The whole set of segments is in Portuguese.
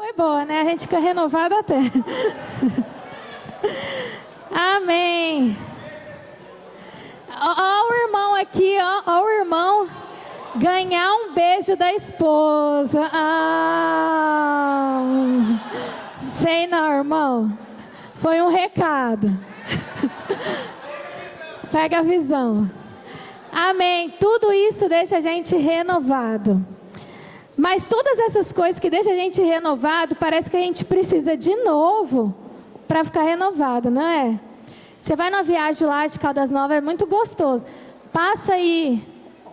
Foi boa, né? A gente fica renovado até. Amém. Ó o irmão aqui, ó o irmão ganhar um beijo da esposa. Sei não, irmão. Foi um recado. Pega a visão. Amém. Tudo isso deixa a gente renovado. Mas todas essas coisas que deixam a gente renovado, parece que a gente precisa de novo para ficar renovado, não é? Você vai numa viagem lá de Caldas Novas, é muito gostoso. Passa aí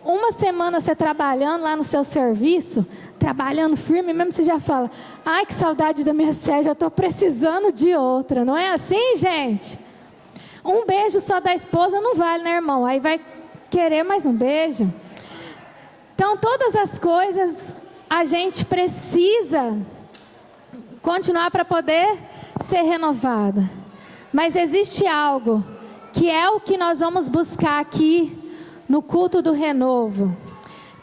uma semana você trabalhando lá no seu serviço, trabalhando firme, mesmo você já fala, ai que saudade da minha sede, eu estou precisando de outra. Não é assim, gente? Um beijo só da esposa não vale, né, irmão? Aí vai querer mais um beijo. Então todas as coisas a gente precisa continuar para poder ser renovada. Mas existe algo que é o que nós vamos buscar aqui no culto do renovo,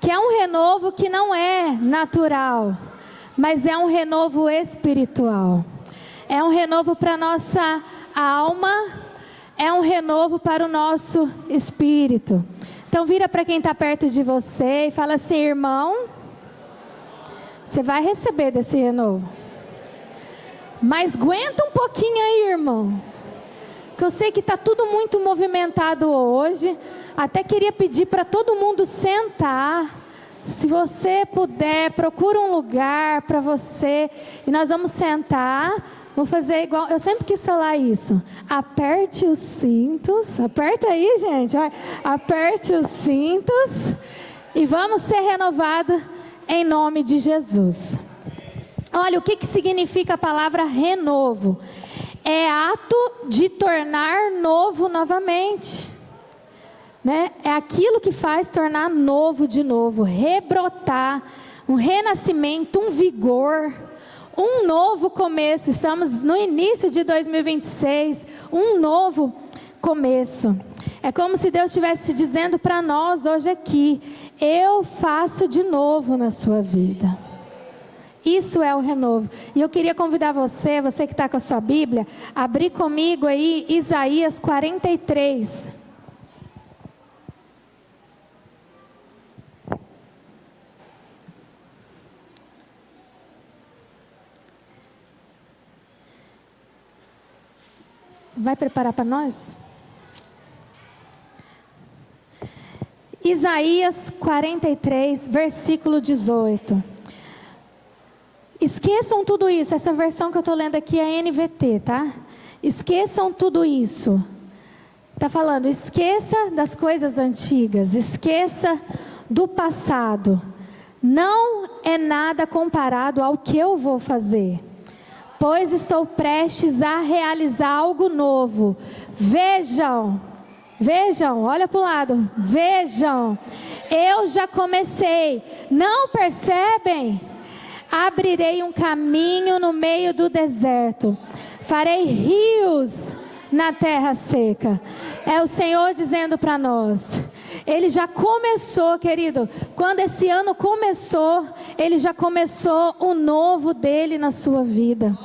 que é um renovo que não é natural, mas é um renovo espiritual. É um renovo para a nossa alma, é um renovo para o nosso espírito. Então vira para quem está perto de você e fala assim, irmão, você vai receber desse renovo. Mas aguenta um pouquinho aí, irmão. Que eu sei que está tudo muito movimentado hoje. Até queria pedir para todo mundo sentar. Se você puder, procura um lugar para você. E nós vamos sentar. Vou fazer igual, eu sempre quis falar isso. Aperte os cintos. Aperta aí, gente. Vai. Aperte os cintos. E vamos ser renovados em nome de Jesus. Olha, o que significa a palavra renovo? É ato de tornar novo novamente. Né? É aquilo que faz tornar novo de novo. Rebrotar, um renascimento, um vigor, um novo começo. Estamos no início de 2026, um novo começo. É como se Deus estivesse dizendo para nós hoje aqui, eu faço de novo na sua vida. Isso é o renovo. E eu queria convidar você que está com a sua Bíblia, a abrir comigo aí Isaías 43. Vai preparar para nós? Isaías 43, versículo 18. Esqueçam tudo isso. Essa versão que eu estou lendo aqui é NVT, tá? Esqueçam tudo isso. Está falando, esqueça das coisas antigas. Esqueça do passado. Não é nada comparado ao que eu vou fazer. Pois estou prestes a realizar algo novo. Vejam, olha para o lado. Vejam, eu já comecei. Não percebem? Abrirei um caminho no meio do deserto. Farei rios na terra seca. É o Senhor dizendo para nós. Ele já começou, querido. Quando esse ano começou, Ele já começou o novo dele na sua vida.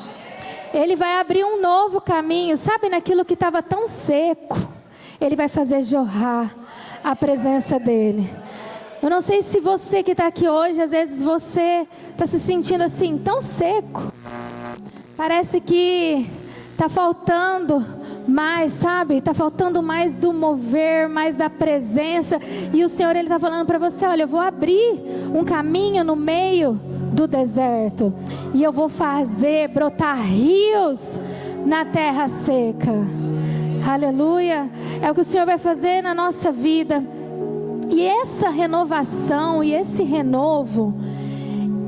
Ele vai abrir um novo caminho. Sabe, naquilo que estava tão seco, Ele vai fazer jorrar a presença dEle. Eu não sei se você que está aqui hoje, às vezes você está se sentindo assim, tão seco. Parece que está faltando mais, sabe? Está faltando mais do mover, mais da presença. E o Senhor, Ele está falando para você, olha, eu vou abrir um caminho no meio do deserto. E eu vou fazer brotar rios na terra seca. Aleluia. É o que o Senhor vai fazer na nossa vida. E essa renovação e esse renovo,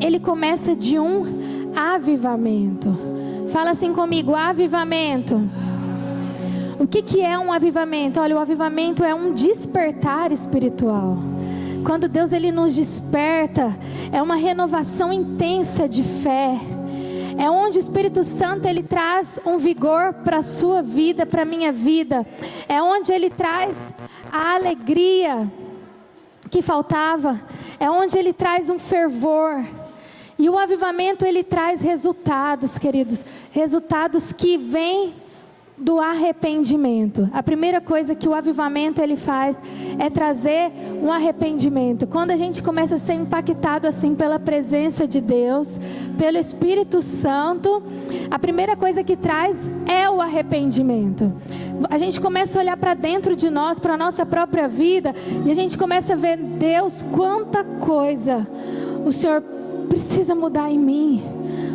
ele começa de um avivamento. Fala assim comigo, avivamento. O que é um avivamento? Olha, o avivamento é um despertar espiritual. Quando Deus ele nos desperta, é uma renovação intensa de fé. É onde o Espírito Santo ele traz um vigor para a sua vida, para a minha vida. É onde ele traz a alegria que faltava. É onde ele traz um fervor. E o avivamento, ele traz resultados, queridos. Resultados que vêm do arrependimento. A primeira coisa que o avivamento ele faz é trazer um arrependimento. Quando a gente começa a ser impactado assim pela presença de Deus, pelo Espírito Santo, a primeira coisa que traz é o arrependimento. A gente começa a olhar para dentro de nós, para a nossa própria vida, e a gente começa a ver: Deus, quanta coisa o Senhor precisa mudar em mim.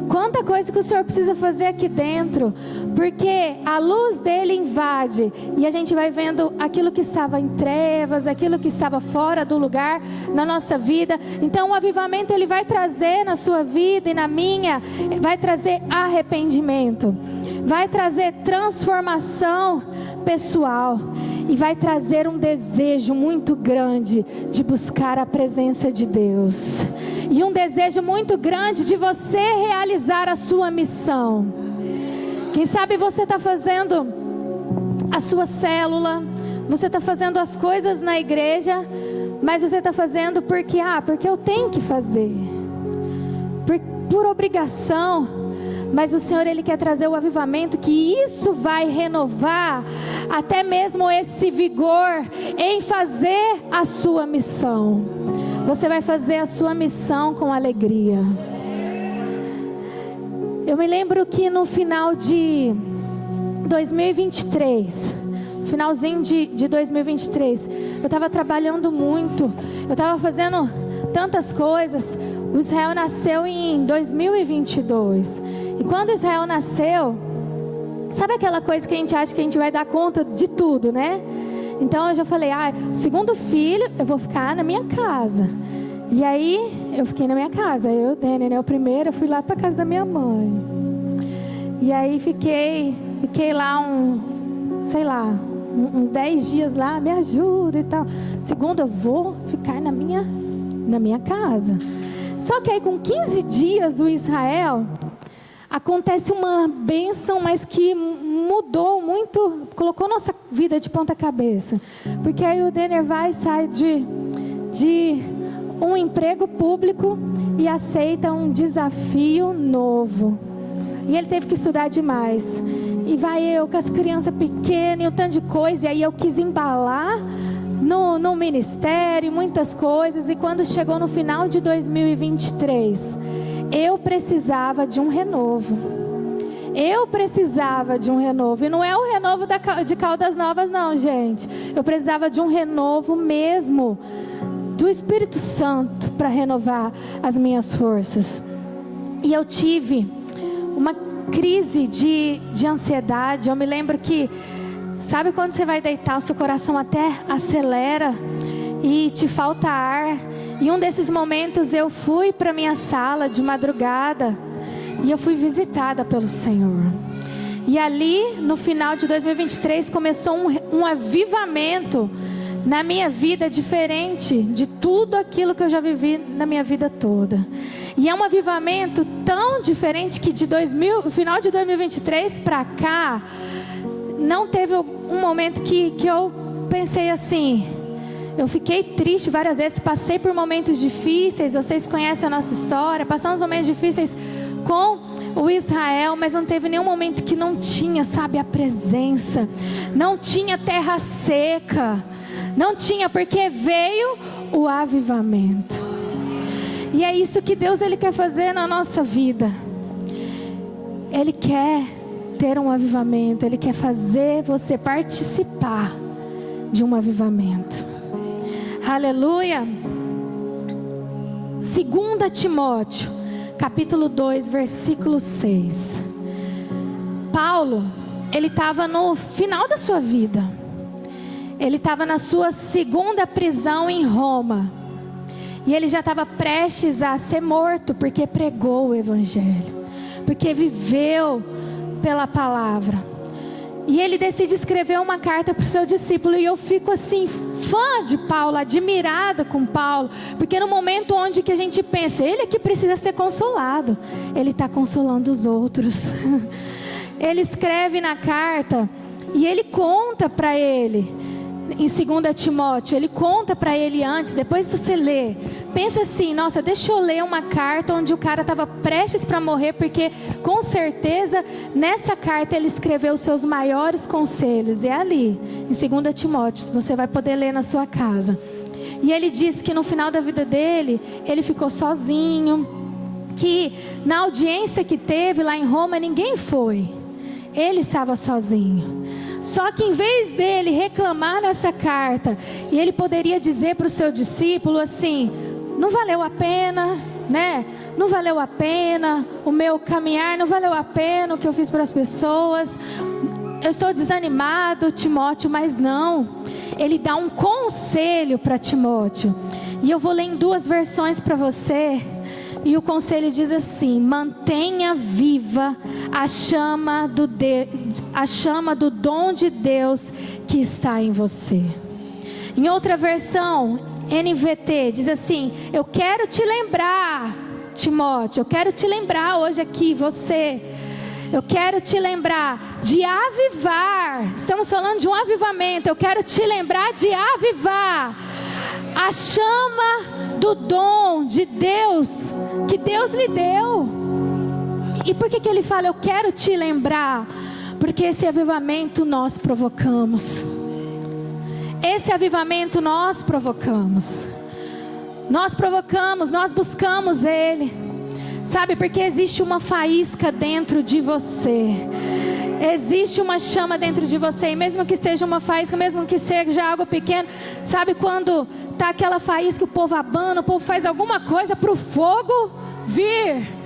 Quanta coisa que o Senhor precisa fazer aqui dentro, porque a luz dele invade e a gente vai vendo aquilo que estava em trevas, aquilo que estava fora do lugar na nossa vida. Então o avivamento ele vai trazer na sua vida e na minha, vai trazer arrependimento, vai trazer transformação pessoal e vai trazer um desejo muito grande de buscar a presença de Deus, e um desejo muito grande de você realizar a sua missão. Quem sabe você está fazendo a sua célula, você está fazendo as coisas na igreja, mas você está fazendo porque eu tenho que fazer, por obrigação. Mas o Senhor, Ele quer trazer o avivamento, que isso vai renovar até mesmo esse vigor em fazer a sua missão. Você vai fazer a sua missão com alegria. Eu me lembro que no final de 2023, finalzinho de 2023, eu estava trabalhando muito, eu estava fazendo tantas coisas. O Israel nasceu em 2022, e quando Israel nasceu, sabe aquela coisa que a gente acha que a gente vai dar conta de tudo, né? Então eu já falei: o segundo filho eu vou ficar na minha casa. E aí eu fiquei na minha casa, eu e o Dani, né? O primeiro eu fui lá para casa da minha mãe, e aí fiquei lá uns 10 dias lá, me ajuda e tal. Segundo, eu vou ficar na minha casa. Só que aí com 15 dias o Israel, acontece uma bênção, mas que mudou muito, colocou nossa vida de ponta cabeça. Porque aí o Denner sai de um emprego público e aceita um desafio novo. E ele teve que estudar demais. E vai eu com as crianças pequenas e um tanto de coisa. E aí eu quis embalar no ministério, muitas coisas. E quando chegou no final de 2023, eu precisava de um renovo. E não é o renovo de Caldas Novas não, gente. Eu precisava de um renovo mesmo, do Espírito Santo, para renovar as minhas forças. E eu tive uma crise de ansiedade. Eu me lembro que, sabe quando você vai deitar, o seu coração até acelera e te falta ar? E um desses momentos eu fui para minha sala de madrugada e eu fui visitada pelo Senhor. E ali no final de 2023 começou um avivamento na minha vida, diferente de tudo aquilo que eu já vivi na minha vida toda. E é um avivamento tão diferente que final de 2023 para cá, não teve um momento que eu pensei assim. Eu fiquei triste várias vezes, passei por momentos difíceis, vocês conhecem a nossa história, passamos momentos difíceis com o Israel, mas não teve nenhum momento que não tinha, a presença, não tinha terra seca, não tinha, porque veio o avivamento. E é isso que Deus Ele quer fazer na nossa vida. Ele quer ter um avivamento, Ele quer fazer você participar de um avivamento. Aleluia. 2 Timóteo, capítulo 2, versículo 6. Paulo, ele estava no final da sua vida. Ele estava na sua segunda prisão em Roma. E ele já estava prestes a ser morto, porque pregou o Evangelho, porque viveu pela palavra. E ele decide escrever uma carta para o seu discípulo. E eu fico assim, fã de Paulo, admirada com Paulo. Porque no momento onde que a gente pensa, ele é que precisa ser consolado, ele está consolando os outros. Ele escreve na carta e ele conta para ele em 2 Timóteo, ele conta para ele antes, depois você lê, pensa assim, nossa, deixa eu ler uma carta onde o cara estava prestes para morrer, porque com certeza nessa carta ele escreveu os seus maiores conselhos, e é ali, em 2 Timóteo, você vai poder ler na sua casa. E ele diz que no final da vida dele, ele ficou sozinho, que na audiência que teve lá em Roma, ninguém foi, ele estava sozinho. Só que em vez dele reclamar nessa carta, e ele poderia dizer para o seu discípulo assim, não valeu a pena, né? Não valeu a pena o meu caminhar, não valeu a pena o que eu fiz para as pessoas, eu estou desanimado, Timóteo, mas não. Ele dá um conselho para Timóteo, e eu vou ler em 2 versões para você. E o conselho diz assim: mantenha viva a chama do dom de Deus que está em você. Em outra versão, NVT, diz assim: eu quero te lembrar, Timóteo, eu quero te lembrar hoje aqui, você, eu quero te lembrar de avivar. Estamos falando de um avivamento. Eu quero te lembrar de avivar a chama do dom de Deus que Deus lhe deu. E por que ele fala eu quero te lembrar? Porque esse avivamento nós provocamos. Esse avivamento nós provocamos. Nós provocamos, nós buscamos ele. Sabe, porque existe uma faísca dentro de você. Existe uma chama dentro de você. E mesmo que seja uma faísca, mesmo que seja algo pequeno. Sabe quando tá aquela faísca, o povo abana, o povo faz alguma coisa para o fogo vir.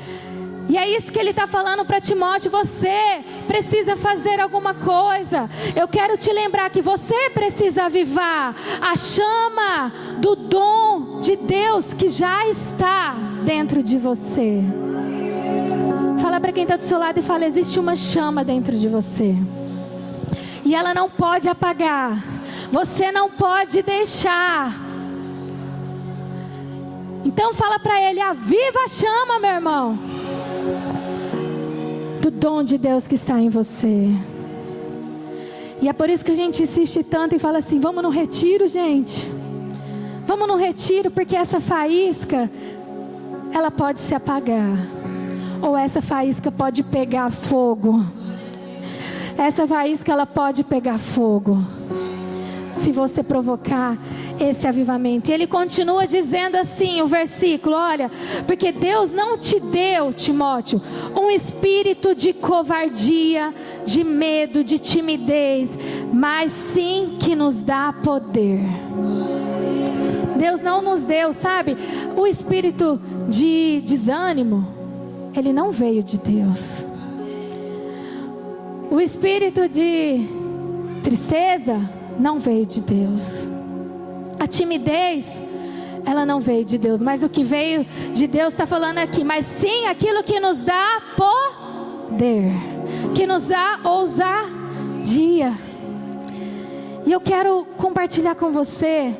E é isso que ele está falando para Timóteo. Você precisa fazer alguma coisa. Eu quero te lembrar que você precisa avivar a chama do dom de Deus que já está dentro de você. Fala para quem está do seu lado e fala: existe uma chama dentro de você, e ela não pode apagar. Você não pode deixar. Então fala para ele: aviva a chama, meu irmão, do dom de Deus que está em você. E é por isso que a gente insiste tanto e fala assim: vamos no retiro, gente. Vamos no retiro, porque essa faísca, ela pode se apagar. Ou essa faísca pode pegar fogo. Essa faísca, ela pode pegar fogo, se você provocar esse avivamento. E ele continua dizendo assim, o versículo, olha: porque Deus não te deu, Timóteo, um espírito de covardia, de medo, de timidez, mas sim que nos dá poder. Deus não nos deu, sabe, o espírito de desânimo. Ele não veio de Deus. O espírito de tristeza não veio de Deus. A timidez, ela não veio de Deus. Mas o que veio de Deus está falando aqui. Mas sim aquilo que nos dá poder, que nos dá ousadia. E eu quero compartilhar com você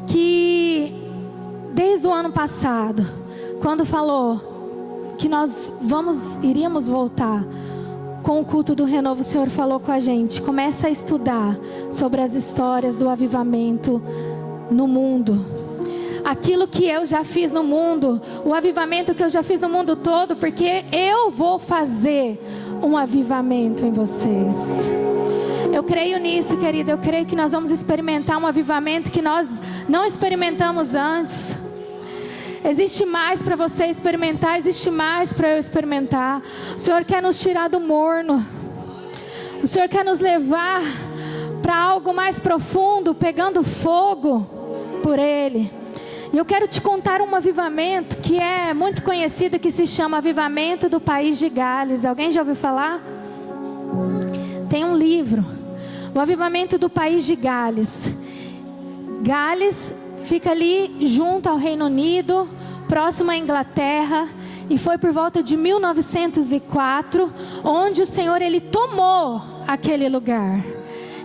que desde o ano passado, quando falou que nós iríamos voltar com o culto do renovo, o Senhor falou com a gente: começa a estudar sobre as histórias do avivamento no mundo. Aquilo que eu já fiz no mundo, o avivamento que eu já fiz no mundo todo, porque eu vou fazer um avivamento em vocês. Eu creio nisso, querida. Eu creio que nós vamos experimentar um avivamento que nós não experimentamos antes. Existe mais para você experimentar, existe mais para eu experimentar. O Senhor quer nos tirar do morno. O Senhor quer nos levar para algo mais profundo, pegando fogo por Ele. E eu quero te contar um avivamento que é muito conhecido, que se chama Avivamento do País de Gales. Alguém já ouviu falar? Tem um livro, o Avivamento do País de Gales. Gales fica ali junto ao Reino Unido, próximo à Inglaterra, e foi por volta de 1904, onde o Senhor, Ele tomou aquele lugar.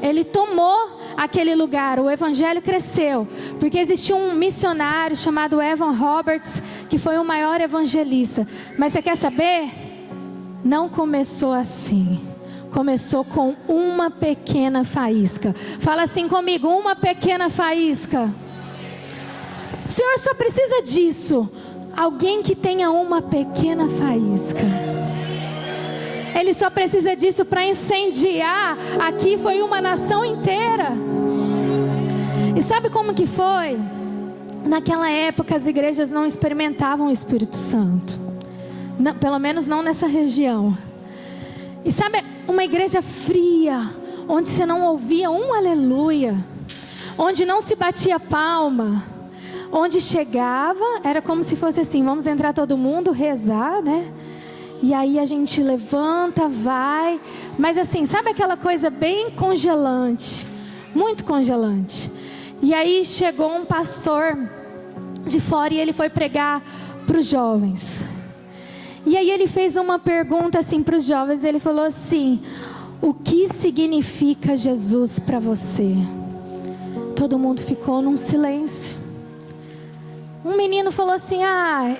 Ele tomou aquele lugar, o evangelho cresceu, porque existia um missionário chamado Evan Roberts, que foi o maior evangelista. Mas você quer saber? Não começou assim. começou com uma pequena faísca. Fala assim comigo, uma pequena faísca. O Senhor só precisa disso. Alguém que tenha uma pequena faísca. Ele só precisa disso para incendiar. Aqui foi uma nação inteira. E sabe como que foi? Naquela época as igrejas não experimentavam o Espírito Santo. Não, pelo menos não nessa região. E sabe, uma igreja fria, onde você não ouvia um aleluia, onde não se batia palma, onde chegava, era como se fosse assim, vamos entrar todo mundo, rezar, né? E aí a gente levanta, vai, mas assim, sabe aquela coisa bem congelante, muito congelante. E aí chegou um pastor de fora e ele foi pregar para os jovens. E aí ele fez uma pergunta assim para os jovens, ele falou assim: o que significa Jesus para você? Todo mundo ficou num silêncio. Um menino falou assim: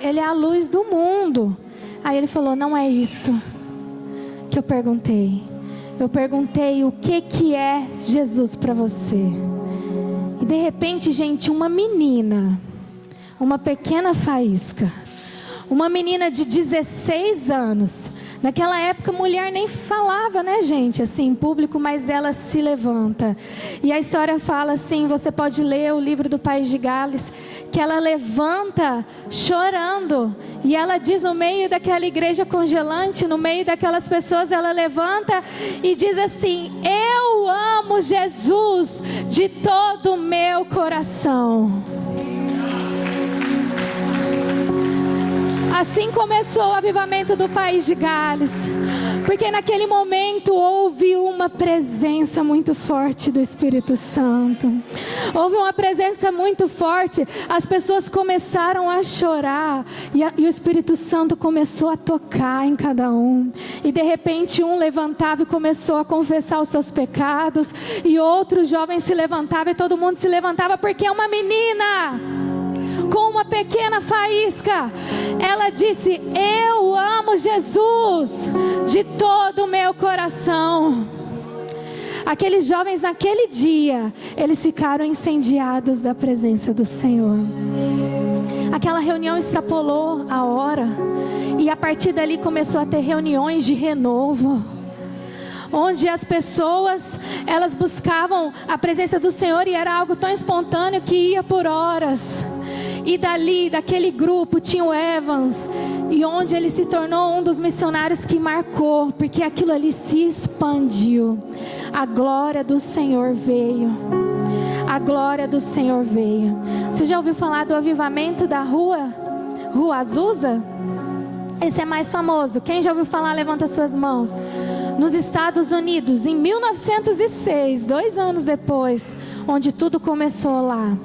ele é a luz do mundo. Aí ele falou: não é isso que eu perguntei. Eu perguntei o que é Jesus para você. E de repente, gente, uma menina, uma pequena faísca, uma menina de 16 anos. Naquela época, mulher nem falava, né, gente, assim, em público, mas ela se levanta. E a história fala assim, você pode ler o livro do País de Gales, que ela levanta chorando. E ela diz no meio daquela igreja congelante, no meio daquelas pessoas, ela levanta e diz assim: eu amo Jesus de todo o meu coração. Assim começou o avivamento do País de Gales, porque naquele momento houve uma presença muito forte do Espírito Santo. Houve uma presença muito forte, as pessoas começaram a chorar, e o Espírito Santo começou a tocar em cada um. E de repente um levantava e começou a confessar os seus pecados, e outro jovem se levantava, e todo mundo se levantava, porque uma menina com uma pequena faísca, ela disse: eu amo Jesus de todo o meu coração. Aqueles jovens naquele dia, eles ficaram incendiados da presença do Senhor. Aquela reunião extrapolou a hora, e a partir dali começou a ter reuniões de renovo, onde as pessoas, elas buscavam a presença do Senhor, e era algo tão espontâneo que ia por horas. E dali, daquele grupo, tinha o Evans, e onde ele se tornou um dos missionários que marcou, porque aquilo ali se expandiu. A glória do Senhor veio. A glória do Senhor veio. Você já ouviu falar do avivamento da Rua Azusa? Esse é mais famoso. Quem já ouviu falar, levanta suas mãos. Nos Estados Unidos, em 1906, 2 anos depois, onde tudo começou lá.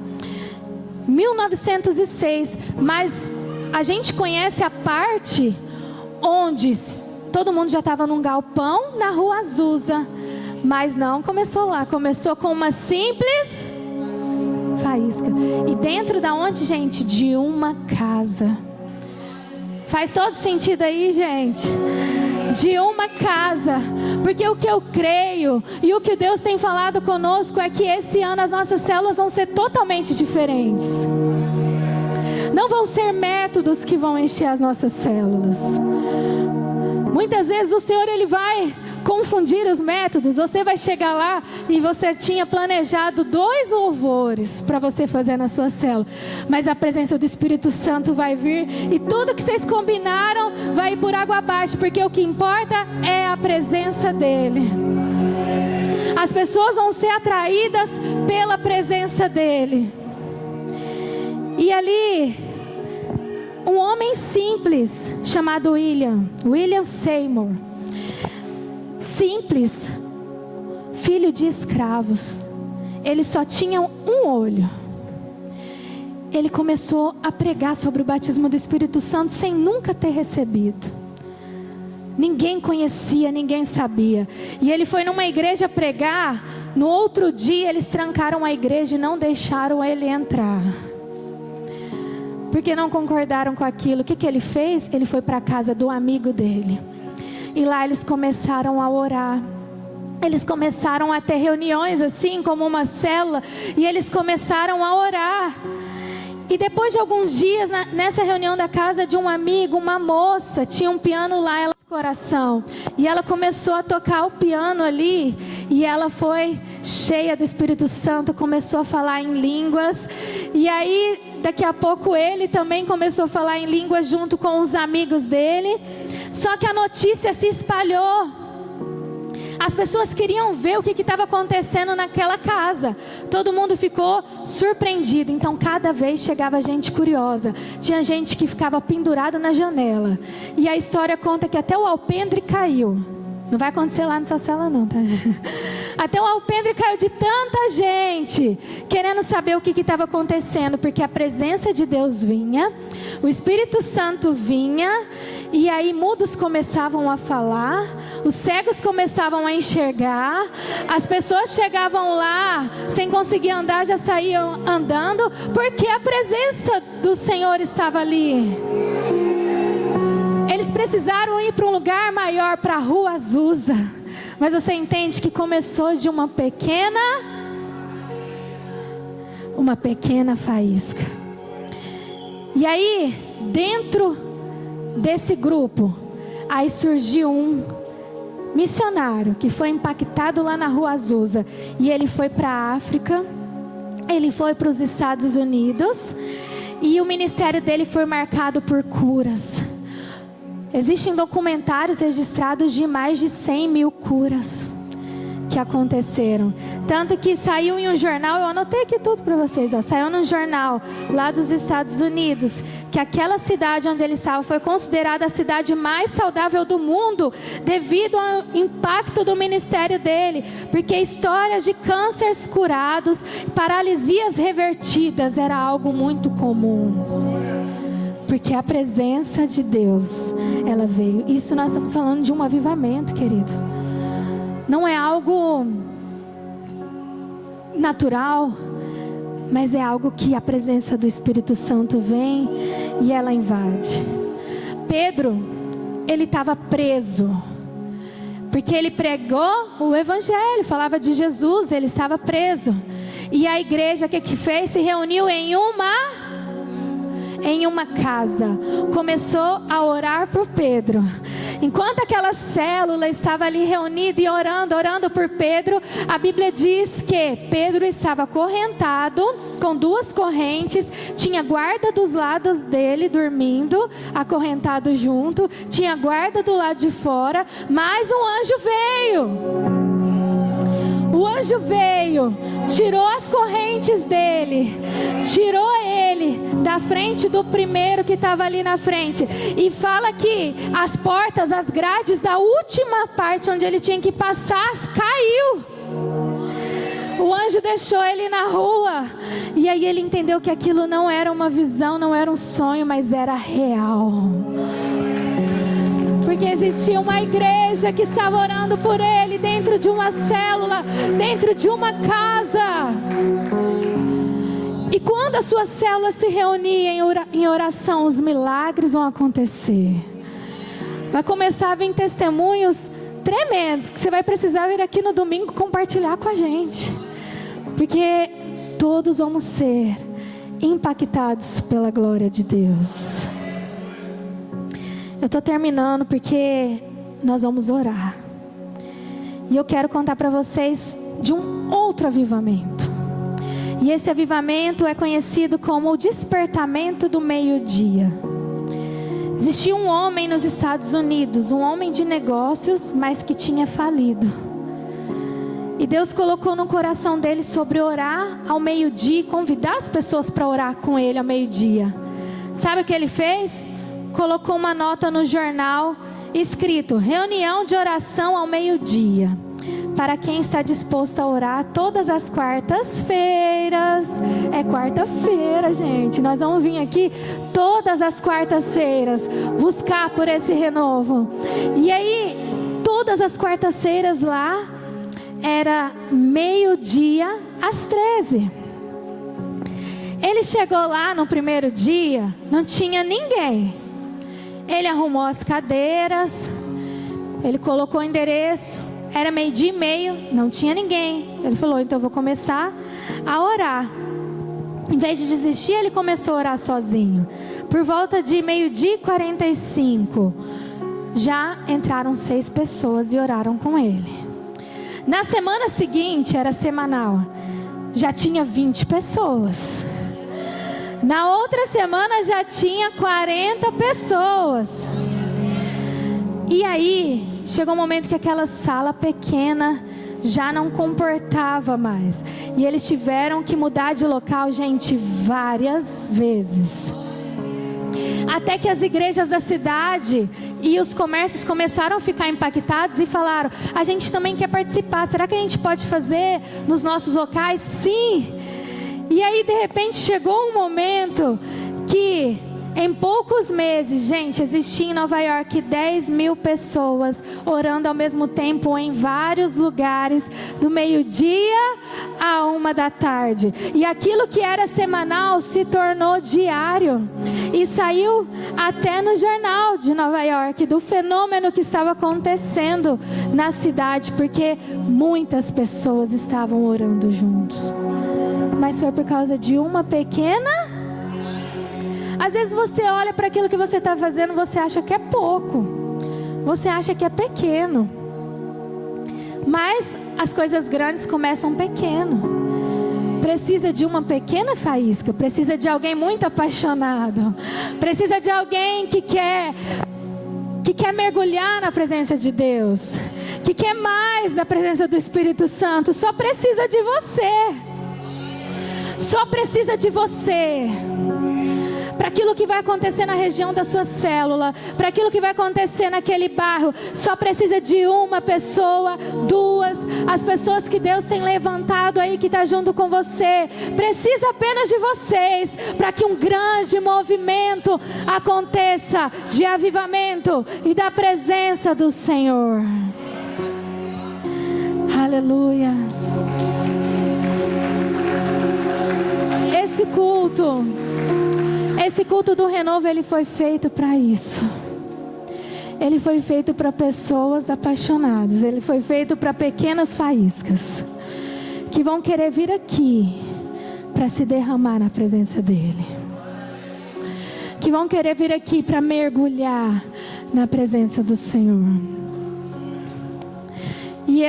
1906, mas a gente conhece a parte onde todo mundo já estava num galpão na Rua Azusa, mas não começou lá, começou com uma simples faísca. E dentro da onde, gente? De uma casa. Faz todo sentido aí, gente? De uma casa, porque o que eu creio e o que Deus tem falado conosco é que esse ano as nossas células vão ser totalmente diferentes. Não vão ser métodos que vão encher as nossas células. Muitas vezes o Senhor, Ele vai confundir os métodos. Você vai chegar lá e você tinha planejado 2 louvores para você fazer na sua célula, mas a presença do Espírito Santo vai vir e tudo que vocês combinaram vai ir por água abaixo, porque o que importa é a presença dEle. As pessoas vão ser atraídas pela presença dEle. E ali, um homem simples chamado William Seymour, simples, filho de escravos, ele só tinha um olho. Ele começou a pregar sobre o batismo do Espírito Santo sem nunca ter recebido. Ninguém conhecia, ninguém sabia. E ele foi numa igreja pregar. No outro dia eles trancaram a igreja e não deixaram ele entrar, porque não concordaram com aquilo. O que ele fez? Ele foi para a casa do amigo dele. E lá eles começaram a orar. eles começaram a ter reuniões assim, como uma célula, e eles começaram a orar. E depois de alguns dias, nessa reunião da casa de um amigo, uma moça tinha um piano lá no coração, e ela começou a tocar o piano ali, e ela foi cheia do Espírito Santo, começou a falar em línguas, e aí daqui a pouco ele também começou a falar em línguas junto com os amigos dele. Só que a notícia se espalhou. As pessoas queriam ver o que estava acontecendo naquela casa. Todo mundo ficou surpreendido. Então cada vez chegava gente curiosa. Tinha gente que ficava pendurada na janela. E a história conta que até o alpendre caiu. Não vai acontecer lá na sua cela não, tá? Até o alpendre caiu de tanta gente querendo saber o que estava acontecendo. Porque a presença de Deus vinha, o Espírito Santo vinha, e aí mudos começavam a falar, os cegos começavam a enxergar, as pessoas chegavam lá sem conseguir andar, já saíam andando, porque a presença do Senhor estava ali. Eles precisaram ir para um lugar maior, para a Rua Azusa. Mas você entende que começou de uma pequena faísca. E aí, dentro desse grupo, aí surgiu um missionário que foi impactado lá na Rua Azusa. E ele foi para a África, ele foi para os Estados Unidos, e o ministério dele foi marcado por curas. Existem documentários registrados de mais de 100 mil curas que aconteceram. Tanto que saiu em um jornal, eu anotei aqui tudo para vocês, ó, saiu num jornal lá dos Estados Unidos, que aquela cidade onde ele estava foi considerada a cidade mais saudável do mundo, devido ao impacto do ministério dele. Porque histórias de cânceres curados, paralisias revertidas, era algo muito comum. Porque a presença de Deus, ela veio. Isso nós estamos falando de um avivamento, querido. Não é algo natural, mas é algo que a presença do Espírito Santo vem e ela invade. Pedro, ele estava preso, porque ele pregou o Evangelho, falava de Jesus, ele estava preso. E a igreja, o que fez? Se reuniu em uma casa, começou a orar por Pedro. Enquanto aquela célula estava ali reunida e orando por Pedro, a Bíblia diz que Pedro estava acorrentado com 2 correntes, tinha guarda dos lados dele dormindo, acorrentado junto, tinha guarda do lado de fora, mas um anjo veio. O anjo veio, tirou as correntes dele, tirou ele da frente do primeiro que estava ali na frente. E fala que as portas, as grades da última parte onde ele tinha que passar, caiu. O anjo deixou ele na rua. E aí ele entendeu que aquilo não era uma visão, não era um sonho, mas era real. Porque existia uma igreja que estava orando por ele, dentro de uma célula, dentro de uma casa. E quando a sua célula se reunir em oração, os milagres vão acontecer. Vai começar a vir testemunhos tremendos, que você vai precisar vir aqui no domingo compartilhar com a gente. Porque todos vamos ser impactados pela glória de Deus. Eu estou terminando porque nós vamos orar. E eu quero contar para vocês de um outro avivamento. E esse avivamento é conhecido como o despertamento do meio-dia. Existia um homem nos Estados Unidos, um homem de negócios, mas que tinha falido. E Deus colocou no coração dele sobre orar ao meio-dia e convidar as pessoas para orar com ele ao meio-dia. Sabe o que ele fez? Colocou uma nota no jornal escrito: reunião de oração ao meio-dia, para quem está disposto a orar todas as quartas-feiras. É quarta-feira, gente. Nós vamos vir aqui todas as quartas-feiras buscar por esse renovo. E aí, todas as quartas-feiras lá, era meio-dia às 13. Ele chegou lá no primeiro dia, não tinha ninguém. Ele arrumou as cadeiras, ele colocou o endereço, era 12:30, não tinha ninguém. Ele falou, então eu vou começar a orar. Em vez de desistir, ele começou a orar sozinho. Por volta de 12:45, já entraram 6 pessoas e oraram com ele. Na semana seguinte, era semanal, já tinha 20 pessoas. Na outra semana já tinha 40 pessoas. E aí, chegou um momento que aquela sala pequena já não comportava mais. E eles tiveram que mudar de local, gente, várias vezes. Até que as igrejas da cidade e os comércios começaram a ficar impactados e falaram, a gente também quer participar, será que a gente pode fazer nos nossos locais? Sim! E aí de repente chegou um momento que em poucos meses, gente, existia em Nova York 10.000 pessoas orando ao mesmo tempo em vários lugares, do meio-dia à 1h da tarde. E aquilo que era semanal se tornou diário. E saiu até no jornal de Nova York do fenômeno que estava acontecendo na cidade, porque muitas pessoas estavam orando juntos. Mas foi por causa de uma pequena... Às vezes você olha para aquilo que você está fazendo, você acha que é pouco, você acha que é pequeno. Mas as coisas grandes começam pequeno. Precisa de uma pequena faísca, precisa de alguém muito apaixonado, precisa de alguém que quer mergulhar na presença de Deus, que quer mais da presença do Espírito Santo. Só precisa de você. Só precisa de você. Para aquilo que vai acontecer na região da sua célula, para aquilo que vai acontecer naquele bairro, só precisa de uma pessoa, 2, as pessoas que Deus tem levantado aí, que está junto com você, precisa apenas de vocês, para que um grande movimento aconteça, de avivamento e da presença do Senhor. Aleluia. Esse culto do renovo, ele foi feito para isso. Ele foi feito para pessoas apaixonadas. Ele foi feito para pequenas faíscas que vão querer vir aqui para se derramar na presença dele, que vão querer vir aqui para mergulhar na presença do Senhor. E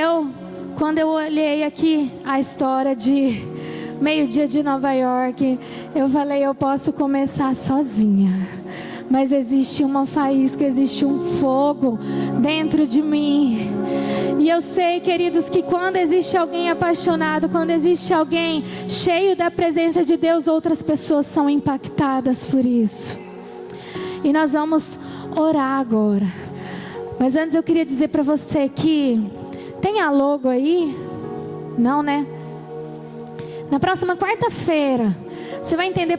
quando eu olhei aqui a história de meio-dia de Nova York, eu falei, eu posso começar sozinha, mas existe uma faísca, existe um fogo dentro de mim. E eu sei, queridos, que quando existe alguém apaixonado, quando existe alguém cheio da presença de Deus, outras pessoas são impactadas por isso. E nós vamos orar agora. Mas antes eu queria dizer para você que tem a logo aí? Não, né? Na próxima quarta-feira, você vai entender